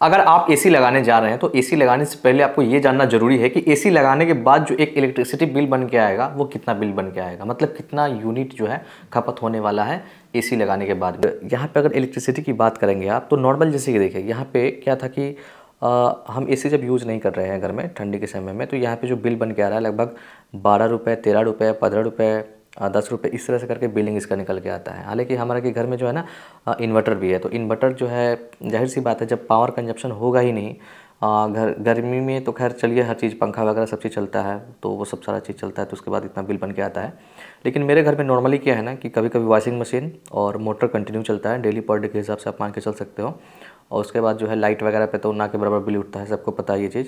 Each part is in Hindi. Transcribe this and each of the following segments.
अगर आप एसी लगाने जा रहे हैं तो एसी लगाने से पहले आपको ये जानना जरूरी है कि एसी लगाने के बाद जो एक इलेक्ट्रिसिटी बिल बन के आएगा वो कितना बिल बन के आएगा, मतलब कितना यूनिट जो है खपत होने वाला है एसी लगाने के बाद। यहाँ पे अगर इलेक्ट्रिसिटी की बात करेंगे आप तो नॉर्मल जैसे कि देखिए यहाँ पे क्या था कि हम एसी जब यूज़ नहीं कर रहे हैं घर में ठंडी के समय में, तो यहाँ पे जो बिल बन के आ रहा है लगभग 12 रुपये, 13 रुपये, 15 रुपये, 10 रुपये, इस तरह से करके बिलिंग इसका निकल के आता है। हालांकि हमारे के घर में जो है ना इन्वर्टर भी है, तो इन्वर्टर जो है जाहिर सी बात है जब पावर कंजप्शन होगा ही नहीं, गर्मी में तो खैर चलिए हर चीज़ पंखा वगैरह सब चीज़ चलता है तो वो सब सारा चीज़ चलता है, तो उसके बाद इतना बिल बन के आता है। लेकिन मेरे घर में नॉर्मली क्या है ना कि कभी कभी वॉशिंग मशीन और मोटर कंटिन्यू चलता है, डेली पर डे के हिसाब से आप मान के चल सकते हो। और उसके बाद जो है लाइट वगैरह पे तो ना के बराबर बिल उठता है, सबको पता है ये चीज़,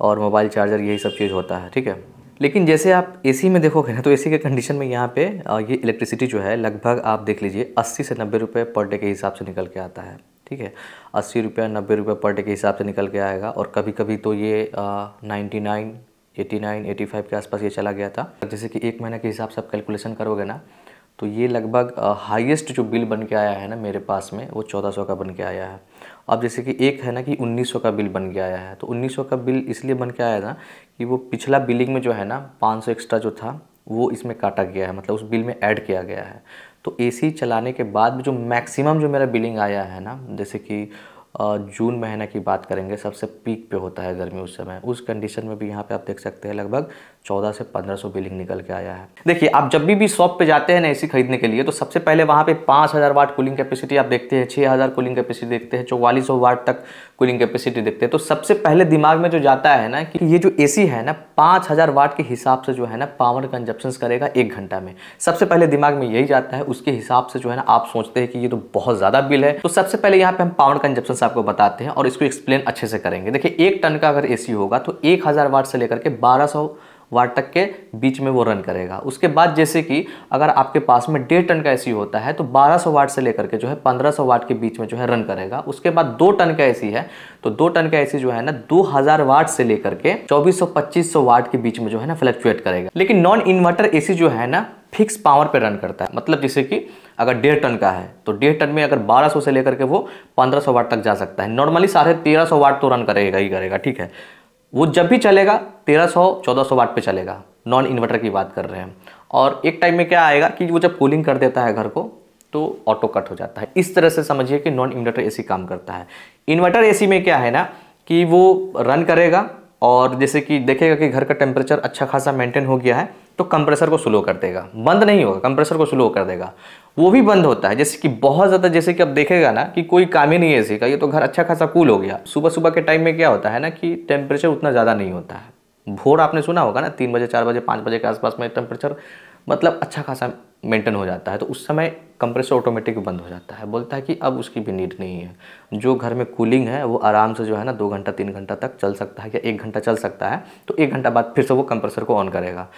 और मोबाइल चार्जर यही सब चीज़ होता है, ठीक है। लेकिन जैसे आप एसी में देखोगे ना तो एसी के कंडीशन में यहाँ पे ये इलेक्ट्रिसिटी जो है लगभग आप देख लीजिए 80 से 90 रुपये पर डे के हिसाब से निकल के आता है, ठीक है। 80 रुपये 90 रुपये पर डे के हिसाब से निकल के आएगा, और कभी कभी तो ये 99, 89, 85 के आसपास ये चला गया था। जैसे कि एक महीने के हिसाब से आप कैलकुलेशन करोगे ना तो ये लगभग हाईएस्ट जो बिल बन के आया है ना मेरे पास में वो 1400 का बन के आया है। अब जैसे कि एक है ना कि 1900 का बिल बन के आया है, तो 1900 का बिल इसलिए बन के आया था कि वो पिछला बिलिंग में जो है ना 500 एक्स्ट्रा जो था वो इसमें काटा गया है, मतलब उस बिल में ऐड किया गया है। तो एसी चलाने के बाद जो मैक्सिमम जो मेरा बिलिंग आया है ना, जैसे कि जून महीना की बात करेंगे, सबसे पीक पे होता है गर्मी उस समय, उस कंडीशन में भी यहाँ पे आप देख सकते हैं लगभग 1400 से 1500 बिलिंग निकल के आया है। देखिए आप जब भी शॉप पे जाते हैं ना एसी खरीदने के लिए तो सबसे पहले वहाँ पे 5000 वाट कूलिंग कैपेसिटी आप देखते हैं, 6000 कूलिंग कैपेसिटी देखते हैं, 4400 वाट तक कूलिंग कैपेसिटी देखते हैं। तो सबसे पहले दिमाग में जो जाता है ना कि ये जो एसी है ना 5000 वाट के हिसाब से जो है ना पावर कंजप्शन करेगा 1 घंटा में, सबसे पहले दिमाग में यही जाता है। उसके हिसाब से जो है ना आप सोचते हैं कि ये तो बहुत ज़्यादा बिल है। तो सबसे पहले यहाँ पे हम पावर कंजप्शन आपको बताते हैं और इसको एक्सप्लेन अच्छे से करेंगे। देखिए 1 टन का अगर एसी होगा तो 1000 वाट से लेकर के 1200 वाट तक के बीच में वो रन करेगा। उसके बाद जैसे कि अगर आपके पास में 1.5 टन का एसी होता है तो 1200 वाट से लेकर के जो है 1500 वाट के बीच में जो है रन करेगा। उसके बाद 2 टन का एसी है तो 2 टन का एसी जो है ना 2000 वाट से लेकर के 2400-2500 वाट के बीच में जो है ना फ्लक्चुएट करेगा। लेकिन नॉन इन्वर्टर एसी जो है ना फिक्स पावर पे रन करता है, मतलब जैसे कि अगर 1.5 टन का है तो 1.5 टन में अगर 1200 से लेकर के वो 1500 वाट तक जा सकता है। नॉर्मली 1350 वाट तो रन करेगा ही करेगा, ठीक है। वो जब भी चलेगा 1300-1400 वाट पे चलेगा, नॉन इन्वर्टर की बात कर रहे हैं। और एक टाइम में क्या आएगा कि वो जब कूलिंग कर देता है घर को तो ऑटो कट हो जाता है। इस तरह से समझिए कि नॉन इन्वर्टर एसी काम करता है। इन्वर्टर एसी में क्या है ना कि वो रन करेगा और जैसे कि देखेगा कि घर का टेम्परेचर अच्छा खासा मेंटेन हो गया है तो कंप्रेसर को स्लो कर देगा, बंद नहीं होगा, कंप्रेसर को स्लो कर देगा। वो भी बंद होता है जैसे कि बहुत ज़्यादा, जैसे कि अब देखेगा ना कि कोई काम ही नहीं है एसी का, ये तो घर अच्छा खासा कूल हो गया। सुबह सुबह के टाइम में क्या होता है ना कि टेम्परेचर उतना ज़्यादा नहीं होता है। भोर आपने सुना होगा ना 3 बजे 4 बजे 5 बजे के आसपास में टेम्परेचर मतलब अच्छा खासा मेंटेन हो जाता है, तो उस समय कंप्रेसर ऑटोमेटिक बंद हो जाता है। बोलता है कि अब उसकी भी नीड नहीं है, जो घर में कूलिंग है वो आराम से जो है ना 2 घंटा 3 घंटा तक चल सकता है या 1 घंटा चल सकता है। तो 1 घंटा बाद फिर से वो कंप्रेसर को ऑन करेगा।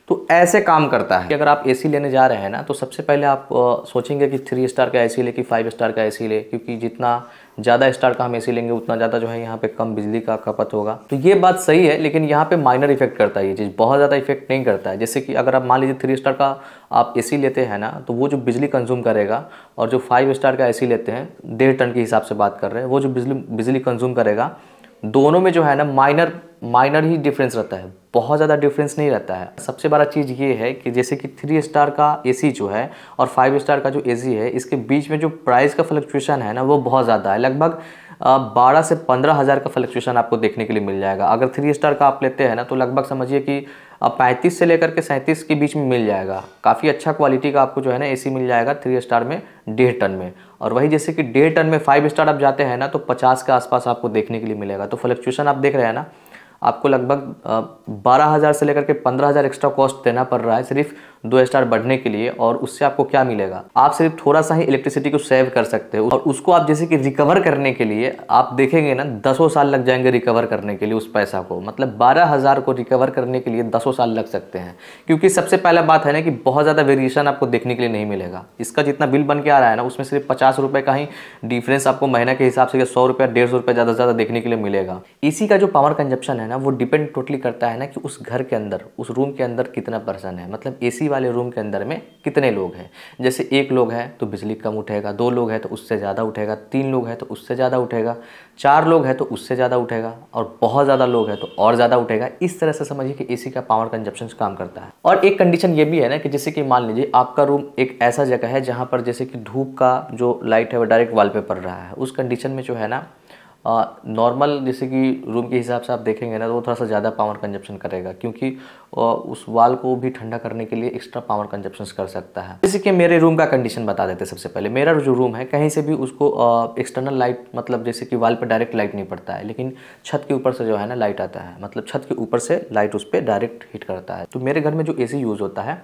तो ऐसे काम करता है कि अगर आप एसी लेने जा रहे हैं ना तो सबसे पहले आप सोचेंगे कि 3 स्टार का एसी ले कि 5 स्टार का एसी ले, क्योंकि जितना ज़्यादा स्टार का हम एसी लेंगे उतना ज़्यादा जो है यहाँ पे कम बिजली का खपत होगा। तो ये बात सही है, लेकिन यहाँ पे माइनर इफेक्ट करता है ये चीज़, बहुत ज़्यादा इफेक्ट नहीं करता है। जैसे कि अगर आप मान लीजिए 3 स्टार का आप एसी लेते हैं ना तो वो जो बिजली कंज्यूम करेगा, और जो 5 स्टार का एसी लेते हैं 1.5 टन के हिसाब से बात कर रहे हैं, वो जो बिजली कंज्यूम करेगा, दोनों में जो है ना माइनर ही डिफरेंस रहता है, बहुत ज़्यादा डिफरेंस नहीं रहता है। सबसे बड़ा चीज़ ये है कि जैसे कि 3 स्टार का एसी जो है और 5 स्टार का जो एसी है, इसके बीच में जो प्राइस का फ्लक्चुएशन है ना वो बहुत ज़्यादा है। लगभग 12 से 15 हज़ार का फ्लक्चुएशन आपको देखने के लिए मिल जाएगा। अगर 3 स्टार का आप लेते हैं ना तो लगभग समझिए कि 35 से लेकर के 37 के बीच में मिल जाएगा। काफ़ी अच्छा क्वालिटी का आपको जो है ना एसी मिल जाएगा 3 स्टार में 1.5 टन में। और वही जैसे कि 1.5 टन में 5 स्टार आप जाते हैं ना तो 50 के आसपास आपको देखने के लिए मिलेगा। तो फ्लक्चुएशन आप देख रहे हैं ना, आपको लगभग 12,000 से लेकर के 15,000 एक्स्ट्रा कॉस्ट देना पड़ रहा है सिर्फ 2 स्टार बढ़ने के लिए। और उससे आपको क्या मिलेगा, आप सिर्फ थोड़ा सा ही इलेक्ट्रिसिटी को सेव कर सकते हो, और उसको आप जैसे कि रिकवर करने के लिए आप देखेंगे ना 10 साल लग जाएंगे रिकवर करने के लिए उस पैसा को। मतलब 12,000 को रिकवर करने के लिए 10 साल लग सकते हैं, क्योंकि सबसे पहला बात है ना कि बहुत ज़्यादा वेरिएशन आपको देखने के लिए नहीं मिलेगा। इसका जितना बिल बन के आ रहा है ना उसमें सिर्फ 50 रुपये का ही डिफरेंस आपको महीने के हिसाब से या 100 रुपये 150 रुपये ज़्यादा से ज़्यादा देखने के लिए मिलेगा। एसी का जो पावर कंजप्शन है ना वो डिपेंड टोटली करता है ना कि उस घर के अंदर, उस रूम के अंदर कितना पर्सन है। मतलब एसी वाले रूम के अंदर में कितने लोग हैं। जैसे 1 लोग है तो बिजली कम उठेगा, 2 लोग हैं तो उससे ज़्यादा उठेगा, 3 लोग हैं तो उससे ज़्यादा उठेगा, 4 लोग हैं तो उससे ज़्यादा उठेगा, और बहुत ज़्यादा लोग हैं तो और ज़्यादा उठेगा। इस तरह से समझिए कि एसी का पावर कंजप्शन काम करता है। और एक कंडीशन ये भी है ना कि जैसे कि मान लीजिए आपका रूम एक ऐसा जगह है जहाँ पर जैसे कि धूप का जो लाइट है वो डायरेक्ट वॉल पे पड़ रहा है। उस कंडीशन में जो है ना नॉर्मल जैसे कि रूम के हिसाब से आप देखेंगे ना तो वो थोड़ा सा ज़्यादा पावर कंजप्शन करेगा, क्योंकि उस वाल को भी ठंडा करने के लिए एक्स्ट्रा पावर कंजप्शन कर सकता है। जैसे कि मेरे रूम का कंडीशन बता देते हैं। सबसे पहले मेरा जो रूम है कहीं से भी उसको एक्सटर्नल लाइट, मतलब जैसे कि वाल पर डायरेक्ट लाइट नहीं पड़ता है, लेकिन छत के ऊपर से जो है ना लाइट आता है, मतलब छत के ऊपर से लाइट उस पर डायरेक्ट हिट करता है। तो मेरे घर में जो AC यूज़ होता है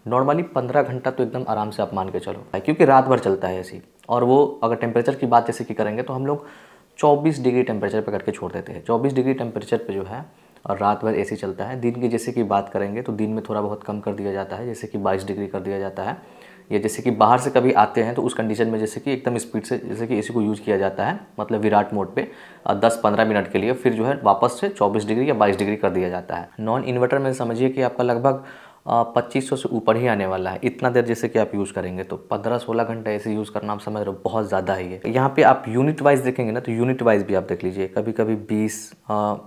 नॉर्मली 15 घंटा तो एकदम आराम से आप मान के चलो, क्योंकि रात भर चलता है AC। और वो अगर टेम्परेचर की बात जैसे कि करेंगे तो हम लोग 24 डिग्री टेम्परेचर पे करके छोड़ देते हैं। 24 डिग्री टेम्परेचर पे जो है और रात भर AC चलता है। दिन की जैसे कि बात करेंगे तो दिन में थोड़ा बहुत कम कर दिया जाता है, जैसे कि 22 डिग्री कर दिया जाता है। या जैसे कि बाहर से कभी आते हैं तो उस कंडीशन में जैसे कि एकदम स्पीड से जैसे कि AC को यूज़ किया जाता है, मतलब विराट मोड पे 10-15 मिनट के लिए, फिर जो है वापस से 24 डिग्री या 22 डिग्री कर दिया जाता है। नॉन इन्वर्टर में समझिए कि आपका लगभग 2500 से ऊपर ही आने वाला है। इतना देर जैसे कि आप यूज़ करेंगे तो 15-16 घंटे ऐसे यूज़ करना आप समझ रहे हो बहुत ज़्यादा ही है। यहाँ पे आप यूनिट वाइज देखेंगे ना तो यूनिट वाइज भी आप देख लीजिए, कभी कभी 20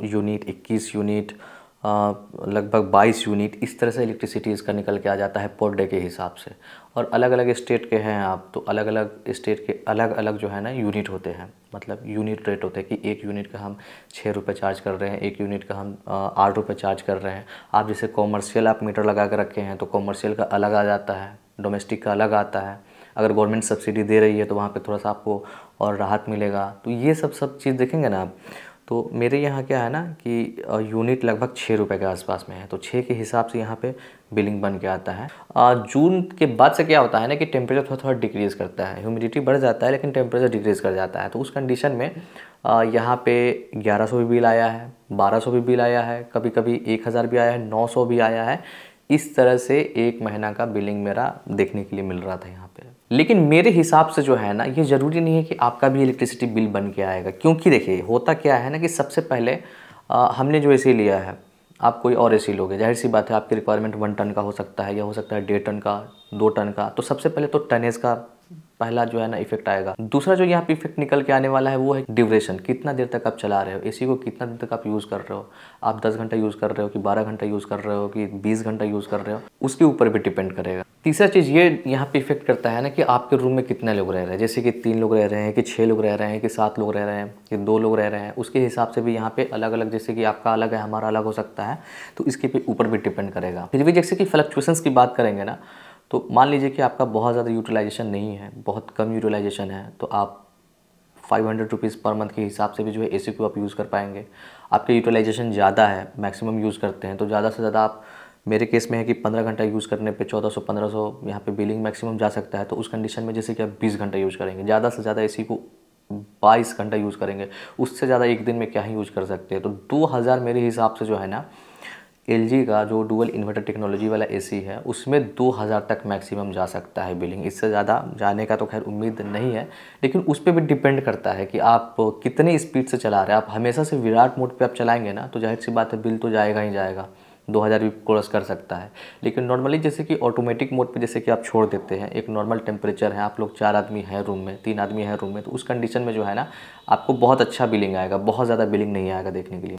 यूनिट, 21 यूनिट, लगभग 22 यूनिट, इस तरह से इलेक्ट्रिसिटी इसका निकल के आ जाता है पर डे के हिसाब से। और अलग अलग स्टेट के हैं आप तो अलग अलग स्टेट के अलग अलग जो है ना यूनिट होते हैं, मतलब यूनिट रेट होते हैं कि 1 यूनिट का हम 6 रुपये चार्ज कर रहे हैं, 1 यूनिट का हम 8 रुपये चार्ज कर रहे हैं। आप जैसे कॉमर्शियल आप मीटर लगा कर रखे हैं तो कॉमर्शियल का अलग आ जाता है, डोमेस्टिक का अलग आता है। अगर गवर्नमेंट सब्सिडी दे रही है तो वहाँ पे थोड़ा सा आपको और राहत मिलेगा। तो ये सब चीज़ देखेंगे ना आप। तो मेरे यहाँ क्या है ना कि यूनिट लगभग 6 रुपये के आसपास में है, तो 6 के हिसाब से यहाँ पे बिलिंग बन के आता है। जून के बाद से क्या होता है ना कि टेम्परेचर थोड़ा थोड़ा डिक्रीज़ करता है, ह्यूमिडिटी बढ़ जाता है लेकिन टेम्परेचर डिक्रीज़ कर जाता है। तो उस कंडीशन में यहाँ पे 1100 भी बिल आया है, 1200 भी बिल आया है, कभी कभी 1000 भी आया है, 900 भी आया है। इस तरह से 1 महीना का बिलिंग मेरा देखने के लिए मिल रहा था यहाँ पे। लेकिन मेरे हिसाब से जो है ना ये ज़रूरी नहीं है कि आपका भी इलेक्ट्रिसिटी बिल बन के आएगा, क्योंकि देखिए होता क्या है ना कि सबसे पहले हमने जो AC लिया है, आप कोई और AC लोगे, जाहिर सी बात है आपकी रिक्वायरमेंट 1 टन का हो सकता है या हो सकता है 1.5 टन का, 2 टन का। तो सबसे पहले तो टनेज का पहला जो है ना इफेक्ट आएगा। दूसरा जो यहाँ पे इफेक्ट निकल के आने वाला है वो है ड्यूरेशन, कितना देर तक आप चला रहे हो AC को, कितना देर तक आप यूज़ कर रहे हो। आप 10 घंटा यूज़ कर रहे हो कि 12 घंटा यूज़ कर रहे हो कि 20 घंटा यूज़ कर रहे हो, उसके ऊपर भी डिपेंड करेगा। तीसरा चीज़ ये यहाँ पे इफेक्ट करता है ना कि आपके रूम में कितने लोग रह रहे हैं, जैसे कि 3 लोग रह रहे हैं कि 6 लोग रह रहे हैं कि 7 लोग रह रहे हैं कि 2 लोग रह रहे हैं, उसके हिसाब से भी यहाँ पे अलग अलग, जैसे कि आपका अलग है हमारा अलग हो सकता है, तो इसके ऊपर भी डिपेंड करेगा। फिर भी जैसे कि फ्लक्चुएशंस की बात करेंगे ना तो मान लीजिए कि आपका बहुत ज़्यादा यूटिलाइजेशन नहीं है, बहुत कम यूटिलाइजेशन है, तो आप 500 रुपीज़ पर मंथ के हिसाब से भी जो है AC को आप यूज़ कर पाएंगे। आपके यूटिलाइजेशन ज़्यादा है, मैक्सिमम यूज़ करते हैं, तो ज़्यादा से ज़्यादा आप, मेरे केस में है कि 15 घंटा यूज़ करने पे 1400-1500 यहाँ पे बिलिंग मैक्सिमम जा सकता है। तो उस कंडीशन में जैसे कि आप 20 घंटा यूज़ करेंगे, ज़्यादा से ज़्यादा AC को 22 घंटा यूज़ करेंगे, उससे ज़्यादा एक दिन में क्या ही यूज़ कर सकते हैं। तो 2000 मेरे हिसाब से जो है ना LG का जो डुअल इन्वर्टर टेक्नोलॉजी वाला AC है उसमें 2000 तक मैक्सिमम जा सकता है बिलिंग। इससे ज़्यादा जाने का तो खैर उम्मीद नहीं है, लेकिन उस पर भी डिपेंड करता है कि आप कितने स्पीड से चला रहे हैं। आप हमेशा से विराट मोड पे आप चलाएंगे ना तो जाहिर सी बात है बिल तो जाएगा ही जाएगा, 2000 भी क्रॉस कर सकता है। लेकिन नॉर्मली जैसे कि ऑटोमेटिक मोड पे जैसे कि आप छोड़ देते हैं, एक नॉर्मल टेम्परेचर है, आप लोग 4 आदमी हैं रूम में, 3 आदमी हैं रूम में, तो उस कंडीशन में जो है ना आपको बहुत अच्छा बिलिंग आएगा, बहुत ज़्यादा बिलिंग नहीं आएगा देखने के लिए।